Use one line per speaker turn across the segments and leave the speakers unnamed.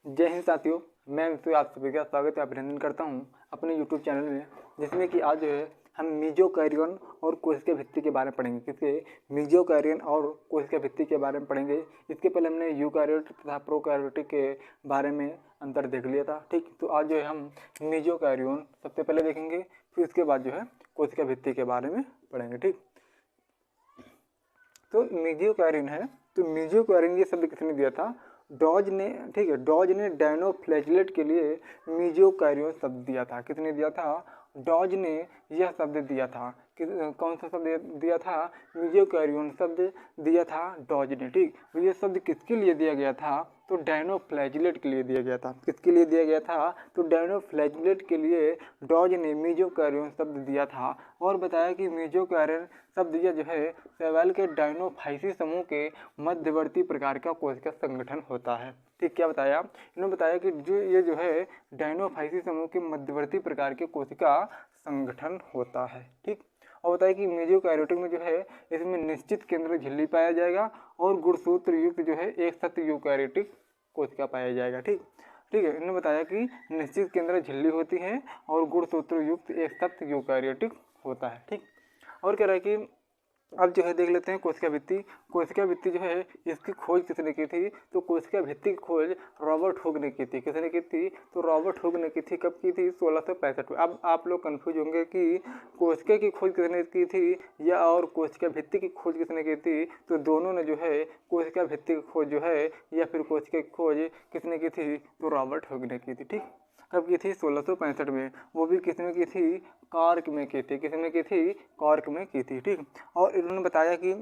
जय हिंद साथियों, मैं विशु आप सभी का स्वागत या अभिनंदन करता हूं अपने YouTube चैनल में, जिसमें कि आज जो है हम मीजोकैरियन और कोशिका भित्ति के बारे में पढ़ेंगे। किसके? मीजोकैरियन और कोशिका भित्ति के बारे में पढ़ेंगे। इसके पहले हमने यूकैरियोट तथा प्रोकैरियोटिक के बारे में अंतर देख लिया था। ठीक, तो आज जो है हम मीजोकैरियन सबसे पहले देखेंगे, फिर उसके बाद जो है कोशिका भित्ति के बारे में पढ़ेंगे। ठीक, तो मीजोकैरियन है, तो मीजोकैरियन ये शब्द किसने दिया था? डॉज ने। ठीक है, डॉज ने डायनोफ्लैजेलेट के लिए मीजोकैरियन शब्द दिया था। किसने दिया था? डॉज ने यह शब्द दिया था। कौन सा शब्द दिया था? मीजोकैरियन शब्द दिया था डॉज ने। ठीक, तो यह शब्द किसके लिए दिया गया था? तो डायनोफ्लैजेलेट के लिए दिया गया था। किसके लिए दिया गया था? तो डायनोफ्लैजेलेट के लिए डॉज ने मीजोकैरियन शब्द दिया था और बताया कि मीजोकैरियन शब्द यह जो है शैवाल के डायनोफाइसी समूह के मध्यवर्ती प्रकार का कोशिका संगठन होता है। ठीक, क्या बताया? इन्होंने बताया कि ये जो है डायनोफाइसी समूह के मध्यवर्ती प्रकार के कोशिका संगठन होता है। ठीक, और बताया कि मीजोकैरियोटिक में जो है इसमें निश्चित केंद्र झिल्ली पाया जाएगा और गुणसूत्र युक्त जो है एक सख्त यूकैरियोटिक कोशिका पाया जाएगा। ठीक ठीक है, इन्होंने बताया कि निश्चित केंद्र झिल्ली होती है और गुणसूत्र युक्त एक सख्त यूकैरियोटिक होता है। ठीक, और कह रहा है कि अब जो है देख लेते हैं कोशिका भित्ति। कोशिका भित्ति जो है इसकी खोज किसने की थी? तो कोशिका भित्ति की खोज रॉबर्ट हुक ने की थी। किसने की थी? तो रॉबर्ट हुक ने की थी। कब की थी? 1665 में। अब आप लोग कंफ्यूज होंगे कि कोशिका की खोज किसने की थी या और कोशिका भित्ति की खोज किसने की थी? तो दोनों ने जो है कोशिका भित्ति की खोज जो है या फिर कोशिका की खोज किसने की थी? तो रॉबर्ट हुक ने की थी। ठीक, कब की थी? 1665 में। वो भी किसमें की थी? कॉर्क में की थी। किसमें की थी? कॉर्क में की थी। ठीक, और इन्होंने बताया कि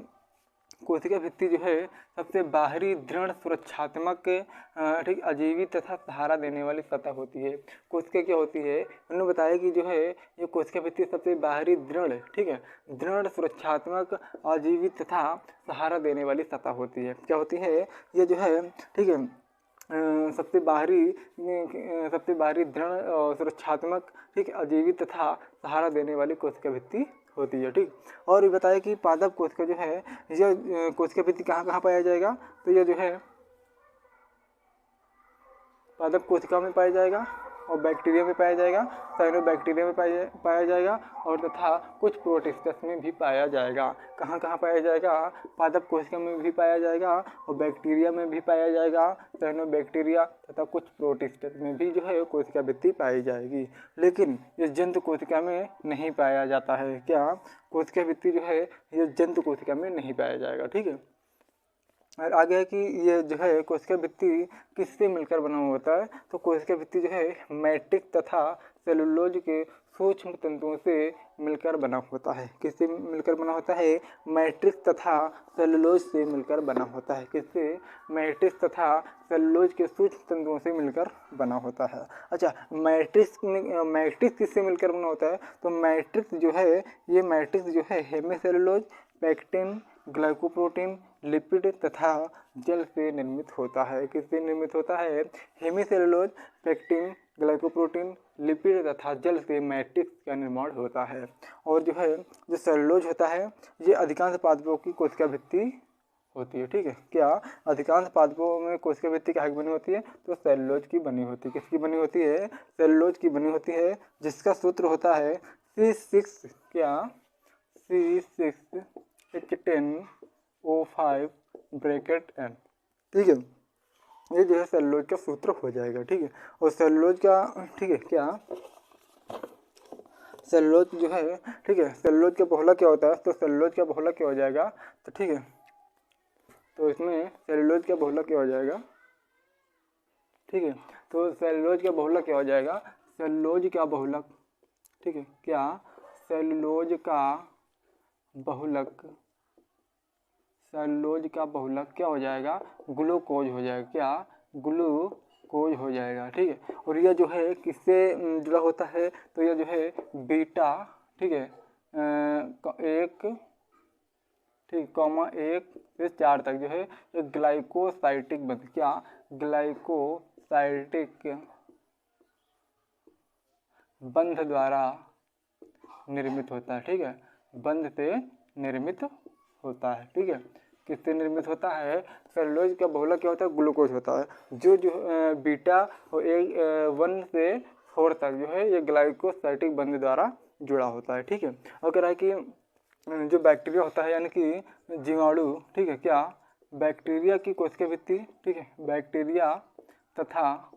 कोशिका भित्ति जो है सबसे बाहरी दृढ़ सुरक्षात्मक ठीक अजीवित तथा सहारा देने वाली सतह होती है। कोशिका क्या होती है? उन्होंने बताया कि जो है ये कोशिका भित्ति सबसे बाहरी दृढ़, ठीक है, दृढ़ सुरक्षात्मक अजीवित तथा सहारा देने वाली सतह होती है। क्या होती है? ये जो है, ठीक है, सबसे बाहरी दृढ़ सुरक्षात्मक, ठीक, अजीवित तथा सहारा देने वाली कोशिका भित्ति होती है। ठीक, और ये बताया कि पादप कोशिका जो है यह कोशिका भित्ति कहाँ कहाँ पाया जाएगा? तो यह जो है पादप कोशिका में पाया जाएगा और बैक्टीरिया में पाया जाएगा, साइनोबैक्टीरिया में पाया जाएगा और तथा कुछ प्रोटिस्टस में भी पाया जाएगा। कहाँ कहाँ पाया जाएगा? पादप कोशिका में भी पाया जाएगा और बैक्टीरिया में भी पाया जाएगा, साइनोबैक्टीरिया तथा कुछ प्रोटिस्टस में भी जो है कोशिका भित्ति पाई जाएगी। लेकिन ये जंतु कोशिका में नहीं पाया जाता है। क्या? कोशिका भित्ति जो है ये जंतु कोशिका में नहीं पाया जाएगा। ठीक है, और आगे है कि ये जो है कोशिका भित्ति किससे मिलकर बना हुआ होता है? तो कोशिका भित्ति जो है मैट्रिक्स तथा सेलुलोज के सूक्ष्म तंतुओं से मिलकर बना होता है। किससे मिलकर बना होता है? मैट्रिक्स तथा सेलुलोज से मिलकर बना होता है। किससे? मैट्रिक्स तथा सेलुलोज के सूक्ष्म तंतुओं से मिलकर बना होता है। अच्छा, मैट्रिक्स किससे मिलकर बना होता है? तो मैट्रिक्स जो है ये मैट्रिक्स जो है हेमीसेलुलोज, पैक्टिन, ग्लाइकोप्रोटीन, लिपिड तथा जल से निर्मित होता है। किससे निर्मित होता है? हेमीसेलुलोज, पैक्टिन, ग्लाइकोप्रोटीन, लिपिड तथा जल से मैट्रिक्स का निर्माण होता है। और जो है जो सेलुलोज होता है ये अधिकांश पादपों की कोशिका भित्ति होती है। ठीक है, क्या? अधिकांश पादपों में कोशिका भित्ति काहे की बनी होती है? तो सेलुलोज की बनी होती है। किसकी बनी होती है? सेलुलोज की बनी होती है, जिसका सूत्र होता है C6 क्या? C6H10O5 bracket N। ठीक है, ये जो है सेलुलोज का सूत्र हो जाएगा। ठीक है, और सेलुलोज का, ठीक है, क्या सेलुलोज जो है, ठीक है, सेलुलोज का बहुलक क्या होता है? तो सेलुलोज का बहुलक क्या हो जाएगा? तो ठीक है, तो इसमें सेलुलोज का बहुलक क्या हो जाएगा? ठीक है, तो सेलुलोज का बहुलक क्या हो जाएगा? सेलुलोज का बहुलक, ठीक है, क्या? सेलुलोज का बहुलक क्या हो जाएगा? ग्लूकोज हो जाएगा। क्या? ग्लूकोज हो जाएगा। ठीक है, और यह जो है किससे जुड़ा होता है? तो यह जो है बीटा, ठीक है, 1, ठीक, कॉमा 1 से 4 तक जो है ये ग्लाइकोसाइटिक बंध, क्या? ग्लाइकोसाइटिक बंध द्वारा निर्मित होता है। ठीक है, बंध से निर्मित होता है। ठीक है, किससे निर्मित होता है? सेलुलोज का बहुलक क्या होता है? ग्लूकोज होता है। जो बीटा 1 से 4 तक जो है ये ग्लाइकोसाइटिक बंध द्वारा जुड़ा होता है। ठीक है। और कह रहा है कि जो बैक्टीरिया होता है यानी कि जीवाणु, ठीक है, क्या बैक्टीरिया की कोशिका भित्ति, ठीक है, बैक्टीरिया तथा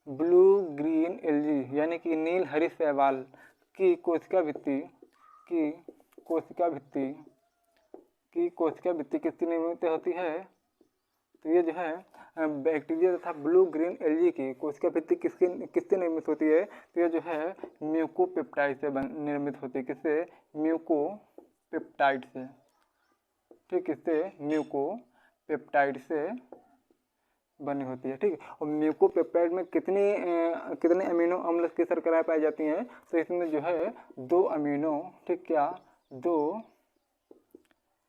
ब्लू ग्रीन एल्गी यानी कि नील हरी शैवाल की कोशिका भित्ति किसकी निर्मित होती है? तो ये जो है बैक्टीरिया तथा ब्लू ग्रीन एल्गी की कोशिका भित्ति किससे निर्मित होती है? तो ये जो है म्यूकोपेप्टाइड से निर्मित होती है। किससे? म्यूकोपेप्टाइड से। ठीक, किससे? म्यूकोपेप्टाइड से बनी होती है। ठीक है। और म्यूकोपेप्टाइड में कितने अमीनो अम्ल की शर्कराएं पाई जाती हैं? तो इसमें जो है 2 अमीनो, ठीक, क्या 2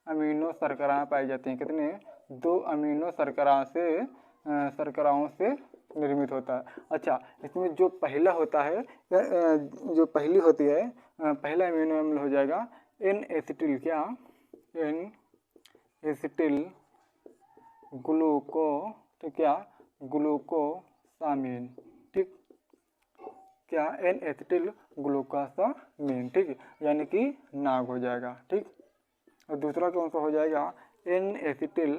अमीनो शर्कराएं पाई जाती हैं। कितने? 2 अमीनो शर्कराओं से निर्मित होता है। अच्छा, इसमें जो पहला होता है जो पहली होती है पहला अमीनो अम्ल हो जाएगा एन एसिटिल, क्या एन एसिटिल ग्लूको, तो क्या ग्लूकोसामीन, ठीक, क्या एन एसिटिल ग्लूकोसामीन, ठीक, यानी कि नाग हो जाएगा। ठीक। और दूसरा कौन सा हो जाएगा? एन एसिटिल,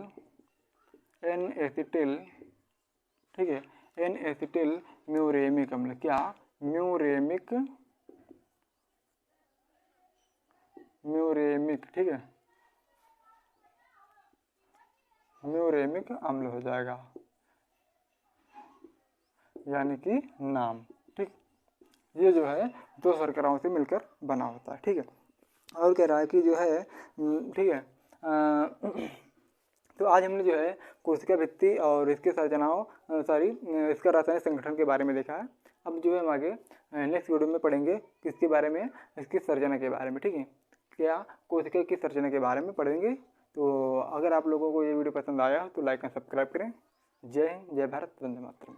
ठीक है, एन एसिटिल म्यूरेमिक अम्ल, क्या म्यूरेमिक, ठीक है, म्यूरेमिक अम्ल हो जाएगा यानी कि नाम। ठीक। ये जो है 2 शर्कराओं से मिलकर बना होता है। ठीक है। और कह रहा है कि जो है, ठीक है, तो आज हमने जो है कोशिका भित्ति और इसके संरचनाओं इसका रासायनिक संगठन के बारे में देखा है। अब जो है हम आगे नेक्स्ट वीडियो में पढ़ेंगे किसके बारे में? इसकी संरचना के बारे में। ठीक है, क्या कोशिका की संरचना के बारे में पढ़ेंगे। तो अगर आप लोगों को ये वीडियो पसंद आया तो लाइक एंड सब्सक्राइब करें। जय हिंद, जय भारत, वंदे मातरम।